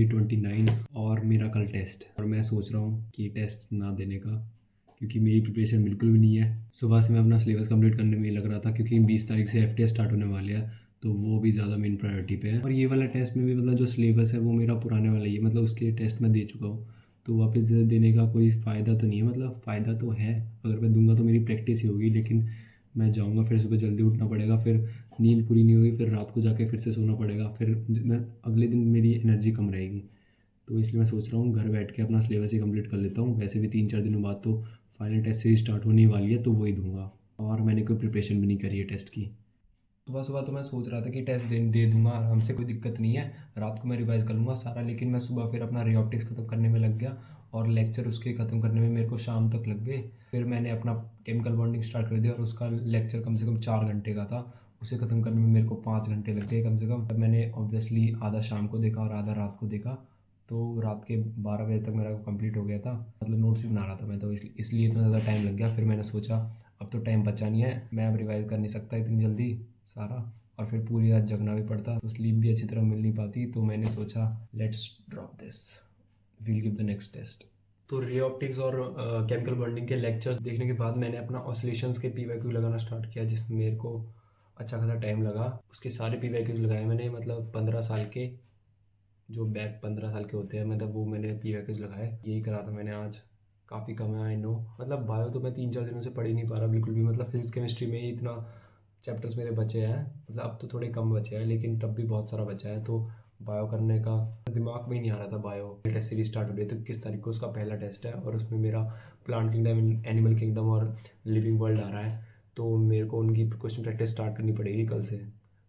Day 29 और मेरा कल टेस्ट, और मैं सोच रहा हूँ कि टेस्ट ना देने का, क्योंकि मेरी प्रिपरेशन बिल्कुल भी नहीं है। सुबह से मैं अपना सिलेबस कंप्लीट करने में ही लग रहा था, क्योंकि 20 तारीख से एफटीएस स्टार्ट होने वाले हैं, तो वो भी ज़्यादा मेन प्रायोरिटी पे है। और ये वाला टेस्ट में भी मतलब जो सिलेबस है वो मेरा पुराने वाला ही है, मतलब उसके टेस्ट मैं दे चुका हूँ, तो वापस देने का कोई फ़ायदा तो नहीं है। मतलब फ़ायदा तो है, अगर मैं दूंगा तो मेरी प्रैक्टिस ही होगी, लेकिन मैं जाऊँगा फिर सुबह जल्दी उठना पड़ेगा, फिर नींद पूरी नहीं होगी, फिर रात को जाके फिर से सोना पड़ेगा, फिर मैं अगले दिन मेरी एनर्जी कम रहेगी। तो इसलिए मैं सोच रहा हूँ घर बैठ के अपना सिलेबस ही कंप्लीट कर लेता हूँ। वैसे भी 3-4 दिनों बाद तो फाइनल टेस्ट सीरीज स्टार्ट होने वाली है, तो वही दूंगा, और मैंने कोई प्रिपरेशन भी नहीं करी है टेस्ट की। सुबह सुबह तो मैं सोच रहा था कि टेस्ट दे दूंगा आराम से, कोई दिक्कत नहीं है, रात को मैं रिवाइज़ कर लूँगा सारा, लेकिन मैं सुबह फिर अपना रिऑप्टिक्स ख़त्म करने में लग गया, और लेक्चर उसके ख़त्म करने में मेरे को शाम तक लग गए। फिर मैंने अपना केमिकल बॉन्डिंग स्टार्ट कर दिया, और उसका लेक्चर कम से कम 4 घंटे का था, उसे ख़त्म करने में मेरे को 5 घंटे लग गए कम से कम। मैंने ऑब्वियसली आधा शाम को देखा और आधा रात को देखा, तो रात के 12 बजे तक मेरा कंप्लीट हो गया था। मतलब नोट्स भी बना रहा था मैं, तो इसलिए इतना ज़्यादा टाइम लग गया। फिर मैंने सोचा अब तो टाइम बचा नहीं है, मैं अब रिवाइज़ कर नहीं सकता इतनी जल्दी सारा, और फिर पूरी रात जगना भी पड़ता, तो स्लीप भी अच्छी तरह मिल नहीं पाती। तो मैंने सोचा let's drop this, we'll give the next test. तो रे ऑप्टिक्स और केमिकल बॉन्डिंग के लेक्चर्स देखने के बाद मैंने अपना ऑसिलेशंस के पीवाईक्यू लगाना स्टार्ट किया, जिसमें मेरे को अच्छा खासा टाइम लगा। उसके सारे पीवाईक्यूज लगाए मैंने, मतलब 15 साल के, जो बैक 15 साल के होते हैं, मतलब वो मैंने पीवाईक्यूज लगाए। यही करा था मैंने आज। काफ़ी कम है आई नो, मतलब बायो तो मैं 3-4 दिनों से पढ़ ही नहीं पा रहा बिल्कुल भी। मतलब फिजिक्स केमिस्ट्री में ही इतना चैप्टर्स मेरे बचे हैं, मतलब अब तो थोड़े कम बचे हैं, लेकिन तब भी बहुत सारा बचा है। तो बायो करने का दिमाग में ही नहीं आ रहा था। बायो टेस्ट सीरीज स्टार्ट हो रही है, तो किस तारीख को उसका पहला टेस्ट है, और उसमें मेरा प्लांट किंगडम, एनिमल किंगडम और लिविंग वर्ल्ड आ रहा है, तो मेरे को उनकी क्वेश्चन प्रैक्टिस स्टार्ट करनी पड़ेगी कल से।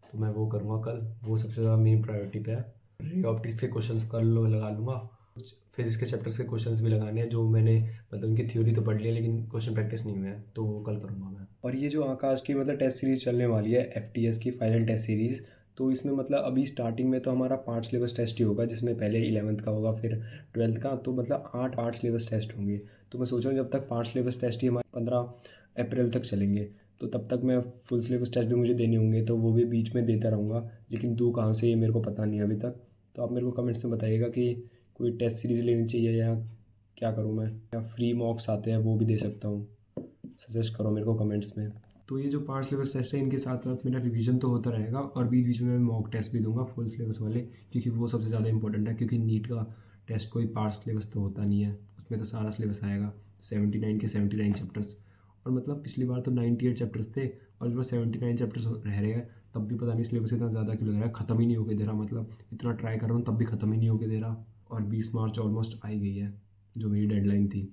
तो मैं वो करूँगा कल, वो सबसे ज़्यादा मेन प्रायोरिटी पे है। रे ऑप्टिक्स के क्वेश्चंस कल लगा लूँगा, कुछ फिजिक्स के चैप्टर्स के क्वेश्चंस भी लगाने हैं, जो मैंने मतलब उनकी थ्योरी तो पढ़ ली है, लेकिन क्वेश्चन प्रैक्टिस नहीं हुए हैं, तो वो कल करूँगा मैं। और ये जो आकाश की मतलब टेस्ट सीरीज़ चलने वाली है, एफटीएस की फाइनल टेस्ट सीरीज़, तो इसमें मतलब अभी स्टार्टिंग में तो हमारा 5 सिलेबस टेस्ट ही होगा, जिसमें पहले 11th का होगा, फिर 12th का, तो मतलब 8 सिलेबस टेस्ट होंगे। तो मैं सोच रहा हूँ जब तक 5 सिलेबस टेस्ट ही हमारे 15 अप्रैल तक चलेंगे, तो तब तक मैं फुल सिलेबस टेस्ट भी मुझे देने होंगे, तो वो भी बीच में देता रहूँगा, लेकिन दूँ कहाँ से ये मेरे को पता नहीं है अभी तक। तो आप मेरे को कमेंट्स में बताइएगा कि कोई टेस्ट सीरीज़ लेनी चाहिए या क्या करूँ मैं, या फ्री मॉक्स आते हैं वो भी दे सकता हूँ, सजेस्ट करो मेरे को कमेंट्स में। तो ये जो 5 सिलेबस टेस्ट है, इनके साथ साथ मेरा रिवीजन तो होता रहेगा, और बीच बीच में मैं मॉक टेस्ट भी दूंगा फुल सिलेबस वाले, क्योंकि वो सबसे ज़्यादा इंपॉर्टेंट है। क्योंकि नीट का टेस्ट कोई पार्ट सिलेबस तो होता नहीं है, उसमें तो सारा सिलेबस आएगा, 79 के 79 चैप्टर्स। और मतलब पिछली बार तो 98 चैप्टर्स थे, और जो 79 चैप्टर्स रह रहे हैं, तब भी पता नहीं सिलेबस इतना ज़्यादा क्यों लग रहा है, ख़त्म ही नहीं होके दे रहा। मतलब इतना ट्राई कर रहा हूँ तब भी ख़त्म ही नहीं होके दे रहा, और 20 मार्च ऑलमोस्ट आ ही गई है, जो मेरी डेडलाइन थी।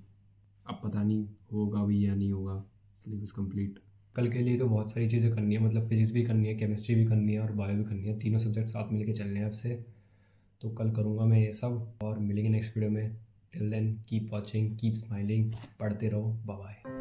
अब पता नहीं होगा भी या नहीं होगा सिलेबस कंप्लीट। कल के लिए तो बहुत सारी चीज़ें करनी है, मतलब फिजिक्स भी करनी है, केमिस्ट्री भी करनी है, और बायो भी करनी है, तीनों सब्जेक्ट साथ मिलके चलने हैं अब से। तो कल करूँगा मैं ये सब, और मिलेंगे नेक्स्ट वीडियो में। Till then keep watching, keep smiling, पढ़ते रहो, बाय बाय।